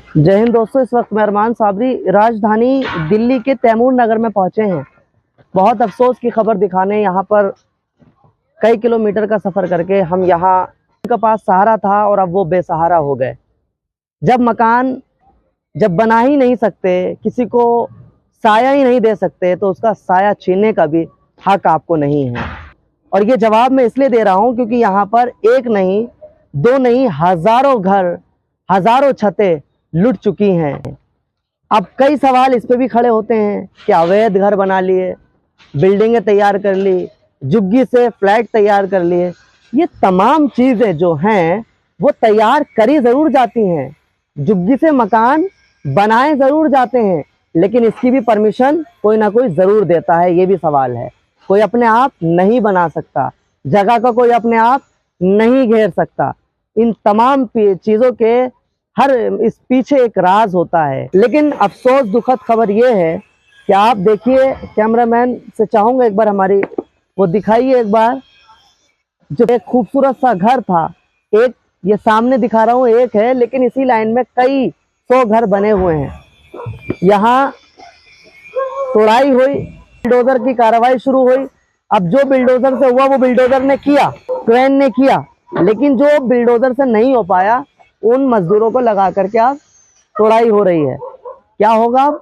जय हिंद दोस्तों। इस वक्त मेहरमान साबरी राजधानी दिल्ली के तैमूर नगर में पहुंचे हैं। बहुत अफसोस की खबर दिखाने यहाँ पर कई किलोमीटर का सफर करके हम यहाँ, उनके पास सहारा था और अब वो बेसहारा हो गए। जब बना ही नहीं सकते, किसी को साया ही नहीं दे सकते, तो उसका साया छीनने का भी हक आपको नहीं है। और ये जवाब मैं इसलिए दे रहा हूँ क्योंकि यहाँ पर एक नहीं, दो नहीं, हजारों घर, हजारों छतें लुट चुकी हैं। अब कई सवाल इस पे भी खड़े होते हैं कि अवैध घर बना लिए, बिल्डिंगें तैयार कर ली, झुग्गी से फ्लैट तैयार कर लिए। ये तमाम चीजें जो हैं वो तैयार करी जरूर जाती हैं, झुग्गी से मकान बनाए जरूर जाते हैं, लेकिन इसकी भी परमिशन कोई ना कोई जरूर देता है। ये भी सवाल है। कोई अपने आप नहीं बना सकता, जगह का कोई अपने आप नहीं घेर सकता। इन तमाम चीजों के हर इस पीछे एक राज होता है। लेकिन अफसोस दुखद खबर ये है कि आप देखिए, कैमरामैन से चाहूंगा एक बार हमारी वो दिखाइए एक बार, जो एक खूबसूरत सा घर था। एक ये सामने दिखा रहा हूँ, एक है, लेकिन इसी लाइन में कई 100 घर बने हुए हैं। यहाँ तोड़ाई हुई, बिल्डोजर की कार्रवाई शुरू हुई। अब जो बिल्डोजर से हुआ वो बिल्डोजर ने किया, क्रेन ने किया, लेकिन जो बिल्डोजर से नहीं हो पाया उन मजदूरों को लगा करके अब तोड़ाई हो रही है। क्या होगा अब?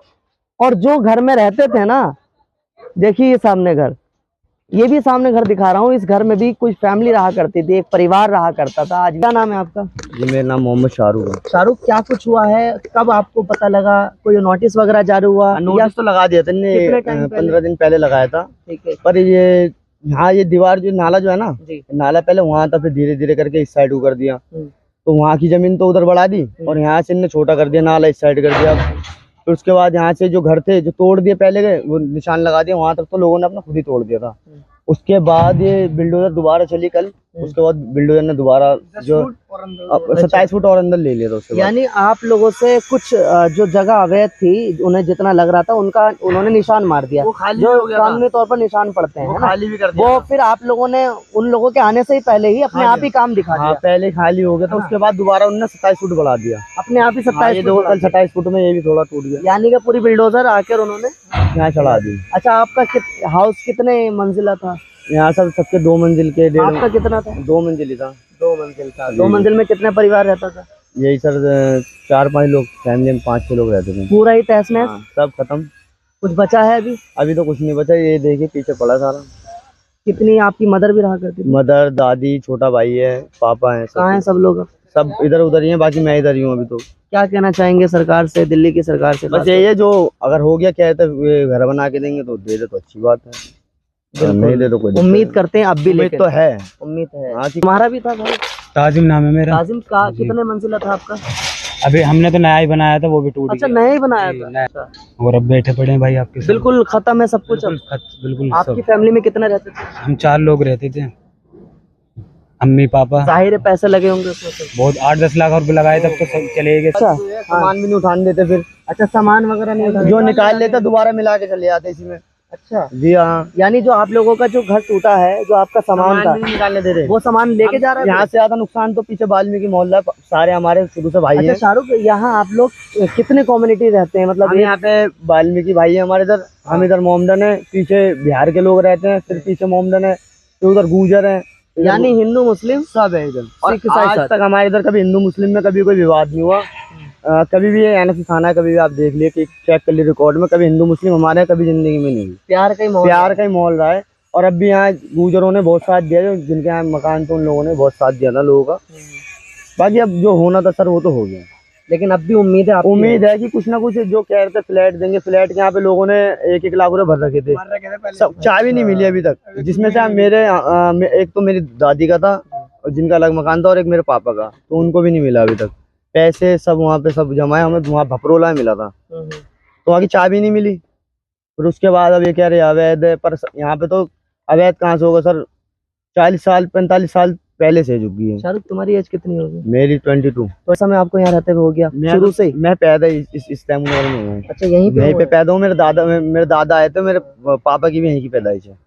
और जो घर में रहते थे ना, देखिए ये सामने घर, ये भी सामने घर दिखा रहा हूँ। इस घर में भी कुछ फैमिली रहा करती थी, एक परिवार रहा करता था। आज क्या नाम है आपका? जी मेरा नाम मोहम्मद शाहरुख है। शाहरुख, क्या कुछ हुआ है? कब आपको पता लगा? कोई नोटिस वगैरह जारी हुआ? नोटिस तो लगा दिया था, 15 दिन पहले लगाया था। ठीक है। पर ये यहाँ ये दीवार जो नाला जो है ना, नाला पहले वहाँ था, फिर धीरे धीरे करके इस साइड को कर दिया। तो वहाँ की जमीन तो उधर बढ़ा दी और यहाँ से इनने छोटा कर दिया, नाला इस साइड कर दिया। फिर उसके बाद यहाँ से जो घर थे जो तोड़ दिए पहले के, वो निशान लगा दिया। वहां तक तो लोगों ने अपना खुद ही तोड़ दिया था। उसके बाद ये बिल्डोजर दोबारा चली कल। उसके बाद बिल्डोजर ने दोबारा जो 27 फुट और अंदर ले लिया था। उसके यानी आप लोगों से कुछ जो जगह अवैध थी, उन्हें जितना लग रहा था उनका उन्होंने निशान मार दिया, वो खाली जो हो गया कानूनी तौर पर निशान पड़ते हैं, खाली भी कर दिया। वो फिर आप लोगों ने उन लोगों के आने से ही पहले ही अपने आप ही काम दिखा दिया। पहले खाली हो गया था, उसके बाद दोबारा उन्होंने 27 फुट बढ़ा दिया अपने आप ही। 27 फुट में ये भी थोड़ा टूट गया। यानी कि पूरी बिल्डोजर आकर उन्होंने यहाँ चढ़ा दी। अच्छा, आपका हाउस कितने मंजिला था? यहाँ सबके 2 मंजिल के, आपका कितना था? 2 मंजिल ही था। 2 मंजिल था। 2 मंजिल में कितने परिवार रहता था? यही सर 4-5 लोग, फैमिली में 5-6 लोग रहते थे। पूरा ही तहस नहस? सब खत्म। कुछ बचा है अभी? अभी तो कुछ नहीं बचा। ये देखिए पीछे पड़ा सारा। कितनी आपकी मदर भी रहा करती थी? मदर, दादी, छोटा भाई है, पापा है। कहाँ है सब लोग? सब इधर उधर ही है, बाकी मैं इधर ही हूँ अभी। तो क्या कहना चाहेंगे सरकार से, दिल्ली की सरकार से? बस यही है, जो अगर हो गया क्या है तो घर बना के देंगे तो दे दे तो अच्छी बात है, नहीं दे तो कोई उम्मीद करते हैं अब भी। उम्मीद तो है, उम्मीद है। तुम्हारा भी था भाई? ताजिम नाम है मेरा। ताजिम का कितने मंजिला था आपका? अभी हमने तो नया ही बनाया था, वो भी टूट अच्छा, नया ही बनाया था। और अब बैठे पड़े हैं भाई आपके साथ। बिल्कुल खत्म है सब कुछ। बिल्कुल। आपकी फैमिली में कितने रहते थे? हम 4 लोग रहते थे, अम्मी पापा। जाहिर है पैसे लगे होंगे उसमें तो। बहुत 8-10 लाख रुपए लगाए तब तो सब चले गए। अच्छा, सामान भी नहीं उठाने देते फिर। अच्छा, सामान वगैरह नहीं उठाने? जो निकाल लेते दोबारा मिला के चले जाते इसी में। अच्छा जी हाँ। यानी जो आप लोगों का जो घर टूटा है, जो आपका सामान था, निकालने दे रहे, वो सामान लेके जा रहा है। यहाँ से ज्यादा नुकसान तो पीछे वाल्मीकि मोहल्ला, सारे हमारे शुरू से भाई अच्छा हैं। शाहरुख, यहाँ आप लोग कितने कम्युनिटी रहते हैं? मतलब यहाँ पे वाल्मीकि भाई है हमारे इधर, हम इधर मोमडन है, पीछे बिहार के लोग रहते हैं, फिर पीछे मोमडन है, फिर उधर गुर्जर है, यानी हिंदू मुस्लिम सब है इधर। और आज तक हमारे इधर कभी हिंदू मुस्लिम में कभी कोई विवाद नहीं हुआ। कभी भी एनएससी थाना, कभी भी आप देख लिए कि चेक कर लिए रिकॉर्ड में, कभी हिंदू मुस्लिम हमारे कभी जिंदगी में नहीं हुई। प्यार का ही माहौल रहा है। और अब भी यहाँ गुर्जरों ने बहुत साथ दिया, जो जिनके यहाँ मकान थे उन लोगों ने बहुत साथ दिया था लोगों का। बाकी अब जो होना था सर वो तो हो गया, लेकिन अब भी उम्मीद है। उम्मीद है कि कुछ ना कुछ, जो कह रहे थे फ्लैट देंगे, फ्लैट के यहाँ पे लोगों ने 1-1 लाख रुपए भर रखे थे, सब चाबी नहीं मिली अभी तक। जिसमें से मेरे एक तो मेरी दादी का था, जिनका अलग मकान था, और एक मेरे पापा का, तो उनको भी नहीं मिला अभी तक। पैसे सब वहाँ पे सब जमा है, हमें वहाँ भपरोला में मिला था, तो वहाँ की चाबी नहीं मिली। फिर उसके बाद अब ये कह रहे अवैध है, पर यहाँ पे तो अवैध कहाँ से होगा सर? 40 साल 45 साल पहले से झुकी है। शाहरुख, तुम्हारी एज कितनी होगी? मेरी 22। तो ऐसा मैं आपको यहाँ रहते हुए हो गया शुरू से? मैं पैदा इस तैमूर नगर में हूँ। अच्छा, यहीं पे पैदा हूँ। मेरे दादा आए थे, मेरे पापा की भी यहीं की पैदाइश है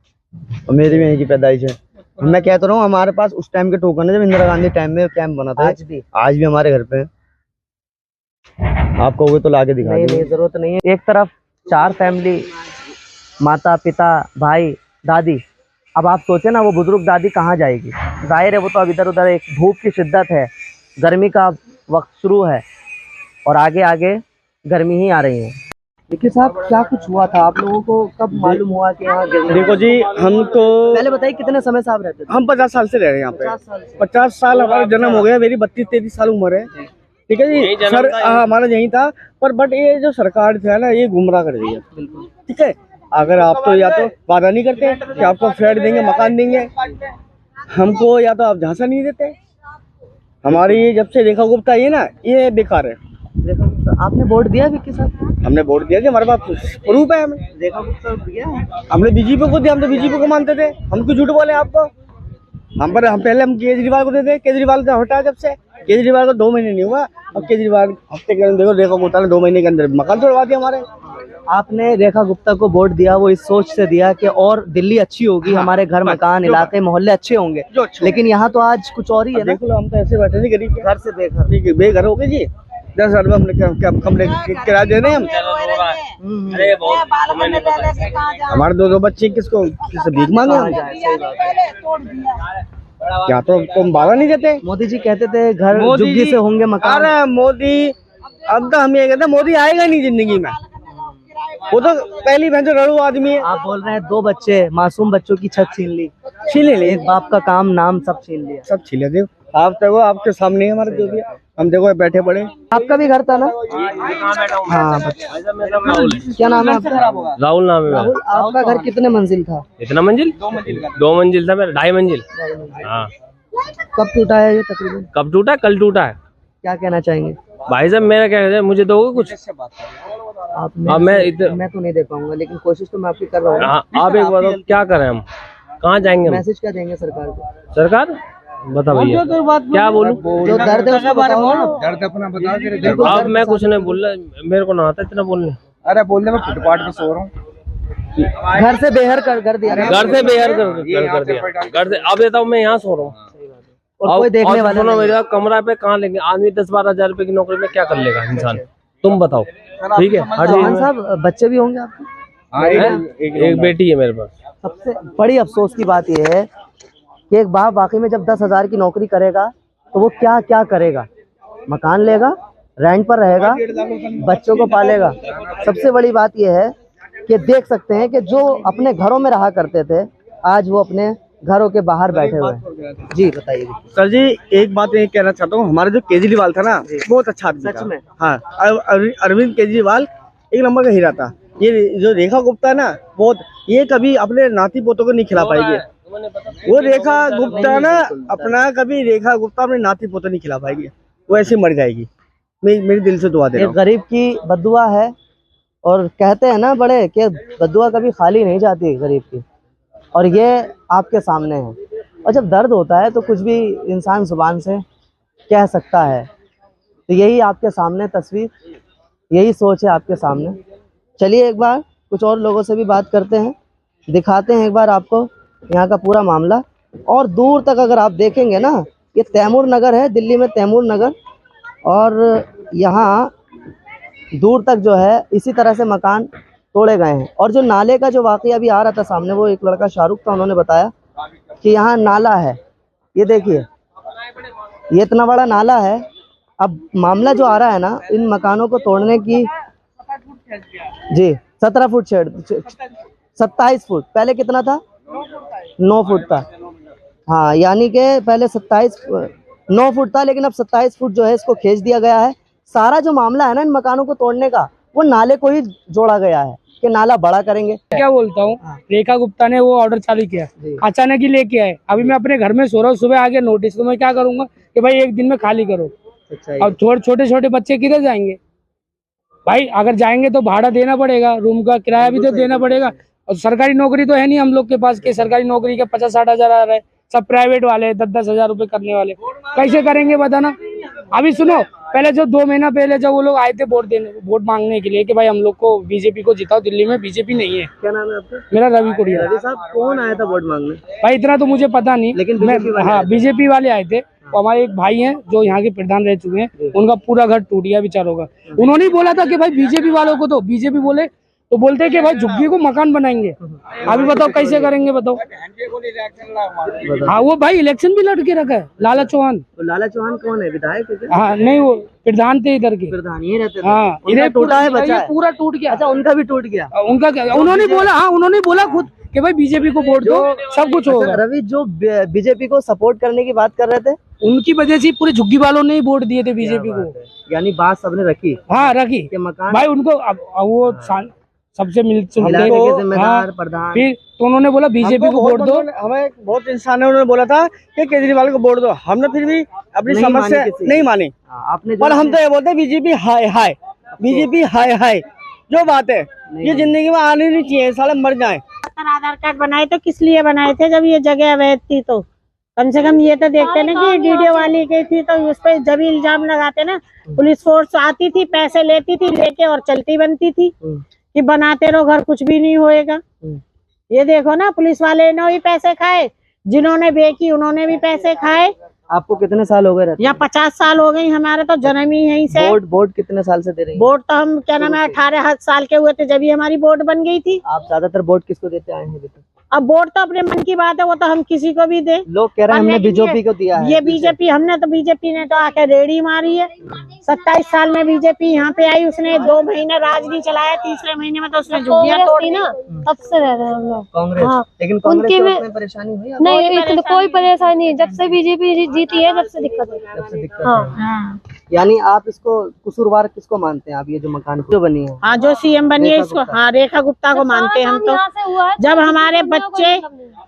और मेरी भी यहीं की पैदाइश है। मैं कहता रहा हूँ, हमारे पास उस टाइम के टोकन है जब इंदिरा गांधी टाइम में कैंप बना था। आज भी हमारे घर पे है। आप कहोगे तो लाके दिखा नहीं देंगे। नहीं, जरूरत नहीं है। एक तरफ 4 फैमिली, माता पिता भाई दादी, अब आप सोचे ना वो बुजुर्ग दादी कहाँ जाएगी। जाहिर है वो तो अब इधर उधर, एक धूप की शिद्दत है, गर्मी का वक्त शुरू है और आगे आगे गर्मी ही आ रही है। देखिए साहब, क्या कुछ हुआ था आप लोगों को, कब मालूम हुआ कि यहाँ गिरने देखो जी, हम तो पहले बताइए कितने समय से आप रहते थे? हम 50 साल से रह रहे हैं यहाँ 50 पे। साल से। 50 साल हमारा जन्म हो गया, मेरी 32-33 साल उम्र है। ठीक है जी सर, हमारा यही था। पर बट ये जो सरकार जो है ना, ये गुमराह कर रही है। ठीक है, अगर आप तो या तो वादा नहीं करते कि आपको फ्लैट देंगे, मकान देंगे, हमको या तो आप झांसा नहीं देते। हमारी जब से रेखा गुप्ता ये ना, ये बेकार है। रेखा गुप्ता, आपने वोट दिया विक्की साहब? हमने वोट दिया कि हमारे पास प्रूफ है। हमें रेखा गुप्ता दिया है? हमने बीजेपी को दिया, हम तो बीजेपी को मानते थे। हम क्यों झूठ बोले आपको? हम पहले हम केजरीवाल को देते। केजरीवाल का हटा, जब से केजरीवाल को 2 महीने नहीं हुआ, अब केजरीवाल हफ्ते के अंदर देखो रेखा गुप्ता ने 2 महीने के अंदर मकान तोड़वा दिया हमारे। आपने रेखा गुप्ता को वोट दिया, वो इस सोच से दिया कि और दिल्ली अच्छी होगी, हमारे घर मकान इलाके मोहल्ले अच्छे होंगे, लेकिन यहाँ तो आज कुछ और ही है ना। देख लो, हम तो ऐसे बैठे थे गरीब, घर से बेघर। ठीक है, बेघर हो गए जी। 10,000 रुपये हमने किराया दे रहे हैं हम। अरे बहुत समय नहीं पता। हमारे 2 बच्चे किसको किससे भीख मांगे हम? क्या तो तुम वादा नहीं देते? मोदी जी कहते थे घर मोदी झुग्गी जी- से होंगे मकान। अरे मोदी, अब तो हम ये कहते हैं मोदी आएगा नहीं जिंदगी में। वो तो पहली बहन से रड़ू आदमी है। आप बोल रहे हैं 2 बच्चे, मासूम बच्चों की छत छीन ली, छीन ले एक बाप का काम नाम सब छीन लिया। सब छीन ले। आप देखो, आपके सामने ही हमारे जो भी है, हम देखो बैठे पड़े। आपका भी घर था ना? हाँ, क्या नाम है आपका? राहुल नाम है मेरा। राहुल, आपका घर कितने मंजिल था? इतना मंजिल? 2 मंजिल था मेरा, 2.5 मंजिल। हाँ। कब टूटा है ये तकरीबन? कब टूटा? कल टूटा है। क्या कहना चाहेंगे भाई साहब मेरा क्या कहते हैं, मुझे दोगे कुछ? आप? अब मैं तो नहीं दे पाऊंगा, लेकिन कोशिश तो मैं आपकी कर रहा हूँ। हाँ, आप एक बताओ क्या करें हम, कहाँ जाएंगे हम? मैसेज क्या देंगे सरकार को? सरकार बता भैया क्या बोलूं? जो दर्द है उसको बताओ ना। दर्द अपना बता के बिल्कुल, अब दर्द मैं के कुछ साथ नहीं बोल रहा, मेरे को ना आता इतना बोलने। अरे बोलने में फुटपाथ पे सो रहा हूँ। घर से बेहर कर दिया ना। घर से बेहर कर दिया, घर से। अब बताओ मैं यहाँ सो रहा हूँ, और कोई देखने वाला सुनो नहीं है। मेरा कमरा पे कहाँ लेंगे आदमी? 10-12 हजार रुपए की नौकरी में क्या कर लेगा इंसान? तुम बताओ। ठीक है, हर चौहान साहब, बच्चे भी होंगे आपके? एक बेटी है मेरे पास। सबसे बड़ी अफसोस की बात यह है कि एक बाप वाकई में जब 10,000 की नौकरी करेगा तो वो क्या क्या करेगा? मकान लेगा, रेंट पर रहेगा, बच्चों को पालेगा। सबसे बड़ी बात यह है कि देख सकते हैं कि जो अपने घरों में रहा करते थे, आज वो अपने घरों के बाहर बैठे हुए हैं। जी बताइए। सर जी, एक बात ये कहना चाहता हूँ, हमारा जो केजरीवाल था ना, बहुत अच्छा आदमी सच था। में? हाँ, अरविंद केजरीवाल एक नंबर का हीरा था। ये जो रेखा गुप्ता है ना, बहुत, ये कभी अपने नाती पोतों को नहीं खिला पाएगी। वो रेखा गुप्ता ना, अपना कभी रेखा गुप्ता अपने नाती पोतों नहीं खिला पाएगी, वो ऐसे मर जाएगी। मेरी दिल से दुआ दे रहा एक हूँ। गरीब की बद्दुआ है, और कहते हैं ना बड़े कि बद्दुआ कभी खाली नहीं जाती गरीब की, और ये आपके सामने है। और जब दर्द होता है तो कुछ भी इंसान जुबान से कह सकता है। तो यही आपके सामने तस्वीर, यही सोच है आपके सामने। चलिए एक बार कुछ और लोगों से भी बात करते हैं, दिखाते हैं एक बार आपको यहाँ का पूरा मामला। और दूर तक अगर आप देखेंगे ना, ये तैमूर नगर है, दिल्ली में तैमूर नगर, और यहाँ दूर तक जो है इसी तरह से मकान तोड़े गए हैं। और जो नाले का जो वाकया अभी आ रहा था सामने, वो एक लड़का शाहरुख था, उन्होंने बताया कि यहाँ नाला है। ये देखिए, ये इतना बड़ा नाला है। अब मामला जो आ रहा है ना, इन मकानों को तोड़ने की, जी 17 फुट छेड़, 27 फुट, पहले कितना था? 9 फुट था। हाँ, यानी कि पहले 9 फुट था, लेकिन अब 27 फुट जो है इसको खींच दिया गया है। सारा जो मामला है ना इन मकानों को तोड़ने का, वो नाले को ही जोड़ा गया है कि नाला बड़ा करेंगे। क्या बोलता हूँ, रेखा गुप्ता ने वो ऑर्डर चालू किया, अचानक ही लेके आए। अभी मैं अपने घर में सो रहा हूँ, सुबह आ गया नोटिस, तो मैं क्या करूंगा कि भाई 1 दिन में खाली करो। अब छोटे छोटे बच्चे किधर जाएंगे भाई? अगर जाएंगे तो भाड़ा देना पड़ेगा, रूम का किराया भी तो देना पड़ेगा। और सरकारी नौकरी तो है नहीं हम लोग के पास कि सरकारी नौकरी के 50-60 हजार आ रहा है। सब प्राइवेट वाले 10-10 हजार रुपए करने वाले, कैसे करेंगे बताना? अभी सुनो, पहले जो 2 महीना पहले जब वो लोग आए थे वोट मांगने के लिए कि भाई हम लोग को बीजेपी को जिताओ, दिल्ली में बीजेपी नहीं है। क्या नाम है आपका? मेरा रवि कुड़िया। रवि साहब, कौन आया था वोट मांगने? भाई इतना तो मुझे पता नहीं, लेकिन मैं BJP वाले हाँ बीजेपी वाले आए थे। हमारे एक भाई हैं जो यहाँ के प्रधान रह चुके हैं, उनका पूरा घर टूट गया बेचारों का। उन्होंने ही बोला था कि भाई बीजेपी वालों को, तो बीजेपी बोले तो बोलते हैं कि भाई झुग्गी को मकान बनाएंगे। अभी बताओ कैसे करेंगे, बताओ। हाँ, वो भाई इलेक्शन भी लड़ के रखा है लाला चौहान। तो लाला चौहान कौन है, विधायक है क्या? हाँ नहीं, वो प्रधान थे इधर के। प्रधान ये रहते थे? हाँ, इधर टूटा है, बचा ये है? पूरा टूट गया। अच्छा, उनका भी टूट गया। उनका क्या, उन्होंने बोला, हाँ उन्होंने बोला खुद कि भाई बीजेपी को वोट दो, सब कुछ होगा। अच्छा, रवि जो बीजेपी को सपोर्ट करने की बात कर रहे थे, उनकी वजह से पूरे झुग्गी वालों ने ही वोट दिए थे बीजेपी को। यानी बात सबने रखी हाँ रखी कि मकान भाई उनको। अब वो सबसे मिलते इलाके के जिम्मेदार हाँ, प्रधान, फिर तो उन्होंने बोला बीजेपी को वोट दो। हमें बहुत इंसान है, उन्होंने बोला था कि केजरीवाल को वोट दो। हमने फिर भी अपनी नहीं समझ से मानी किसी। नहीं मानी। आपने पर हम तो ये बोलते बीजेपी हाय हाय, बीजेपी हाय हाय। जो बात है ये जिंदगी में आनी नहीं चाहिए, साले मर जाए। आधार कार्ड बनाए तो किस लिए बनाए थे, जब ये जगह अवैध थी तो कम से कम ये तो देखते ना कि डीडीओ वाली की थी, तो उस पर जब इल्जाम लगाते ना, पुलिस फोर्स आती थी, पैसे लेती थी, लेके और चलती बनती थी कि बनाते रहो घर, कुछ भी नहीं होएगा। ये देखो ना, पुलिस वाले ने भी पैसे खाए, जिन्होंने बेची उन्होंने भी पैसे खाए। आपको कितने साल हो गए रहते? या 50 साल हो गई, हमारे तो जन्म ही यहीं से। वोट कितने साल से दे रही हैं? वोट तो हम क्या नाम है 18 साल के हुए थे जब ही हमारी वोट बन गई थी। आप ज्यादातर वोट किसको देते आए हैं अभी तक? अब वोट तो अपने मन की बात है, वो तो हम किसी को भी दे। लोग कह रहे हैं हमने बीजेपी को दिया है। ये बीजेपी, हमने तो बीजेपी ने तो आके रेडी मारी है। 27 साल में बीजेपी यहाँ पे आई, उसने 2 महीने राज नहीं चलाया, तीसरे महीने में तो उसने झुग्गियां तोड़ दी ना। तब से रह रहे हैं हम लोग। कांग्रेस, लेकिन कांग्रेस को अपनी परेशानी हुई? नहीं, कोई परेशानी नहीं। जब से बीजेपी जीती है, जब से दिक्कत है। जब से दिक्कत है। यानी आप इसको कसूरवार किसको मानते हैं? आप ये जो मकान जो बनी है, हाँ जो सीएम बनी है इसको, हाँ रेखा गुप्ता को मानते हैं हम तो। जब हमारे बच्चे,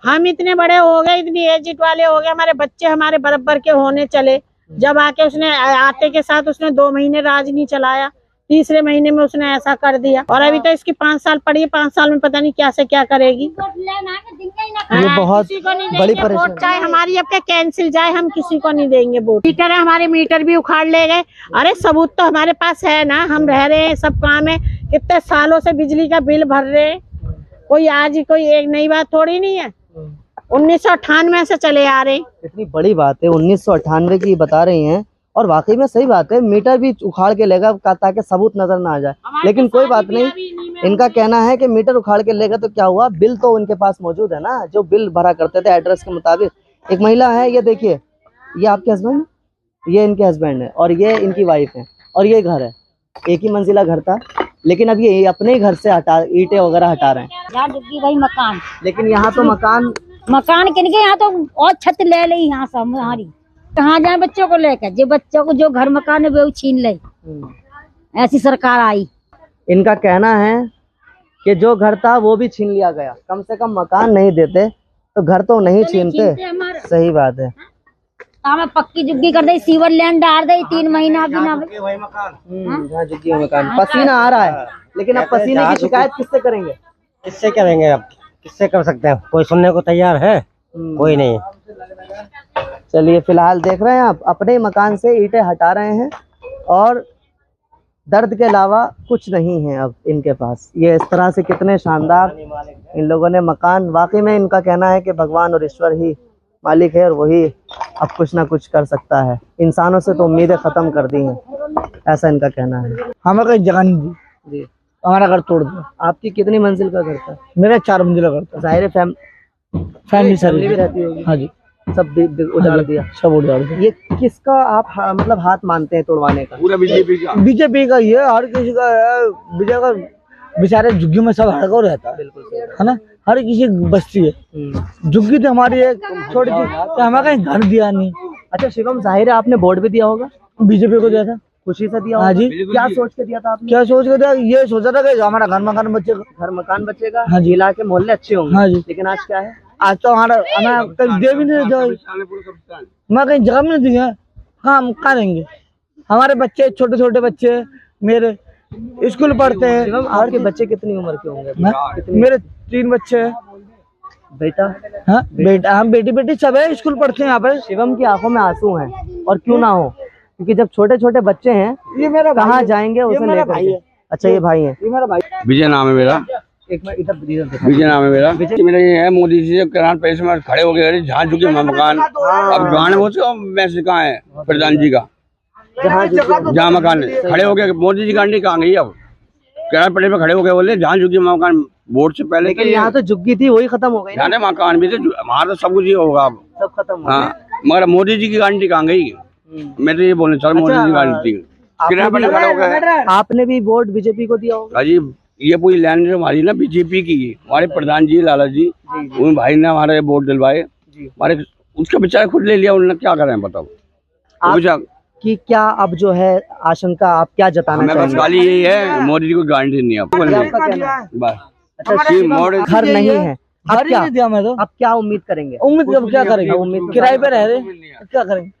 हम इतने बड़े हो गए, इतनी एजिट वाले हो गए, हमारे बच्चे हमारे बराबर के होने चले, जब आके उसने आते के साथ उसने 2 महीने राज नहीं चलाया, तीसरे महीने में उसने ऐसा कर दिया। और अभी तो इसकी 5 साल पड़ी है, 5 साल में पता नहीं क्या से क्या करेगी। ये बहुत बड़ी परेशानी। चाहे हमारी अब क्या कैंसिल जाए, हम किसी को नहीं देंगे वोट। मीटर है, हमारे मीटर भी उखाड़ ले गए। अरे सबूत तो हमारे पास है ना, हम रह रहे हैं, सब काम है, कितने सालों से बिजली का बिल भर रहे हैं। कोई आज कोई एक नई बात थोड़ी नहीं है, 1998 से चले आ रहे। इतनी बड़ी बात है 1998 की बता रही हैं, और वाकई में सही बात है। मीटर भी उखाड़ के लेगा ताकि सबूत नजर ना आ जाए, लेकिन कोई बात नहीं। इनका कहना है कि मीटर उखाड़ के लेगा तो क्या हुआ, बिल तो उनके पास मौजूद है ना, जो बिल भरा करते थे एड्रेस के मुताबिक। एक महिला है, ये देखिए, ये आपके हस्बैंड, ये इनके हस्बैंड है, और ये इनकी वाइफ है, और ये घर है। एक ही मंजिला घर था, लेकिन अब ये अपने ही घर से ईंटें वगैरह हटा रहे हैं। यार भाई मकान, लेकिन यहाँ तो मकान किनके, यहाँ तो और छत ले ली यहाँ से हमारी। कहाँ जाए बच्चों को लेकर, जो बच्चों को जो घर मकान है वो छीन ले, ऐसी सरकार आई। इनका कहना है कि जो घर था वो भी छीन लिया गया, कम से कम मकान नहीं देते तो घर तो नहीं छीनते। सही बात है। हमें पक्की झुग्गी कर दी, सीवर लैंड डाल दी, 3 महीना भी ना। झुग्गी मकान, पसीना आ रहा है, लेकिन अब पसीने की शिकायत किससे करेंगे? किससे करेंगे, अब किससे कर सकते हैं? कोई सुनने को तैयार है? कोई नहीं। चलिए, फिलहाल देख रहे हैं आप, अपने मकान से ईंटें हटा रहे हैं, और दर्द के अलावा कुछ नहीं है अब इनके पास। ये इस तरह से कितने शानदार इन लोगों ने मकान, वाकई में इनका कहना है कि भगवान और ईश्वर ही मालिक है, और वही अब कुछ ना कुछ कर सकता है। इंसानों से तो उम्मीदें खत्म कर दी हैं, ऐसा इनका कहना है। हमें कहीं जगह नहीं दी जी, हमारा घर तोड़ दिया। आपकी कितनी मंजिल का घर था? मेरा 4 मंजिला घर था। जाहिर है फैमिली भी रहती होगी। हाँ जी, सब उजाड़ दिया, सब उजाड़ दिया। ये किसका आप मतलब हाथ मानते हैं तोड़वाने का? पूरा बीजेपी का ये हर किसी का है। विजय का बेचारे झुग्गी में सब हड़का रहता है, बिल्कुल है ना, हर किसी की बस्ती है। झुग्गी तो हमारी एक छोटी सी, तो हमें कहीं घर दिया नहीं। अच्छा शिवम, जाहिर है आपने वोट भी दिया होगा? बीजेपी को दिया था, खुशी से दिया? हाँ जी। क्या सोच के दिया था आपने? क्या सोच के दिया? ये सोचा था कि हमारा घर मकान बचेगा, हाँ जी, इलाके मोहल्ले अच्छे होंगे। हाँ जी। लेकिन आज क्या है? आज तो हमारा हमें कहीं दे भी नहीं दिया, मैं कहीं जगह भी नहीं दी है। हाँ, हम कहाँ रहेंगे? हमारे बच्चे, छोटे छोटे बच्चे मेरे स्कूल पढ़ते हैं। शिवम, आपके बच्चे कितनी उम्र के होंगे? मेरे 3 बच्चे हैं। बेटा? हाँ बेटा, हम बेटी सब है, स्कूल पढ़ते हैं यहाँ पे। शिवम की आंखों में आंसू हैं, और क्यों ना हो, क्योंकि जब छोटे छोटे बच्चे हैं, ये मेरा कहाँ जाएंगे उसे लेकर? अच्छा, ये भाई है। ये मेरा भाई। विजय नाम है मेरा। एक मिनट इधर विजय नाम है मेरा। मेरा ये है, मोदी जी से किसान पैसे में खड़े हो गए, जहाँ झुके मकान। अब जवान वो मैसेज कहाँ है प्रधान जी का, जहाँ मकान खड़े हो गए, मोदी जी गांडी कहाँ गई? अब किसान पड़े में खड़े हो गए, बोले जहाँ झुकी मकान वोट से पहले। लेकिन यहाँ तो झुग्गी थी, वही खत्म हो गई। यहाँ मकान भी थे, वहाँ तो सब कुछ ही होगा अब, सब खत्म हो हाँ। मगर मोदी जी की गारंटी कहाँ गई? मैं तो ये बोलना चाहता हूँ, मोदी जी गारंटी आपने भी वोट बीजेपी को दिया होगा? जी, ये पूरी लाइन हमारी ना बीजेपी की, हमारे प्रधान जी लाला जी, उन भाई ने हमारे वोट दिलवाए, हमारे उसका बेचारा खुद ले लिया, उन्होंने क्या करें बताओ। कि क्या अब जो है आशंका आप क्या जताना चाहेंगे? खाली यही है, मोदी जी को गारंटी नहीं है बस। अच्छा, घर नहीं है, अब घर ही क्या? नहीं दिया मैं तो। अब क्या उम्मीद करेंगे? उम्मीद कब क्या करेंगे? उम्मीद किराए पे रह रहे, क्या करेंगे?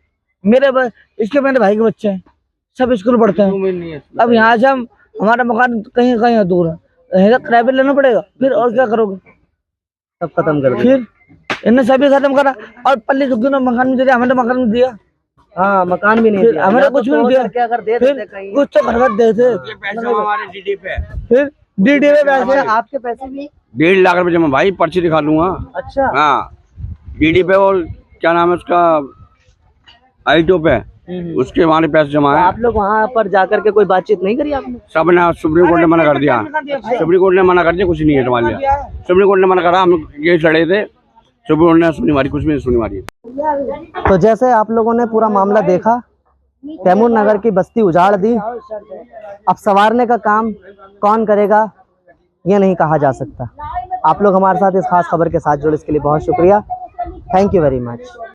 इसके मेरे भाई के बच्चे हैं, सब स्कूल पढ़ते हैं। अब यहाँ से हमारा मकान कहीं कहीं दूर है, किराए पे लेना पड़ेगा, फिर और क्या करोगे? सब खत्म कर दिया। फिर इन्हें सभी खत्म करा, और पल्ली चुकी ने मकान नहीं दिया, हमें तो मकान नहीं दिया। हाँ, मकान भी नहीं दिया, हमें कुछ भी नहीं दिया। अगर दे फिर देते कहीं, कुछ तो घर देते, फिर डीडी पे पैसे, आपके पैसे भी 1.5 लाख रुपए जमा, भाई पर्ची दिखा दूंगा। अच्छा, हाँ, डीडी पे, और क्या नाम है उसका, आईटो पे, उसके हमारे पैसे जमा है। आप लोग वहाँ पर जाकर के कोई बातचीत नहीं करी आपने? सब ने, सुप्रीम कोर्ट ने मना कर दिया, सुप्रीम कोर्ट ने मना कर दिया, कुछ नहीं है तुम्हारे लिए। सुप्रीम कोर्ट ने मना करा, हम ये लड़े थे, सुप्रीम कोर्ट ने सुनी हमारी, कुछ भी नहीं सुनी हमारी। तो जैसे आप लोगों ने पूरा मामला देखा, तैमूर नगर की बस्ती उजाड़ दी, अब संवारने का काम कौन करेगा ये नहीं कहा जा सकता। आप लोग हमारे साथ इस खास खबर के साथ जुड़े, इसके लिए बहुत शुक्रिया। Thank you very much.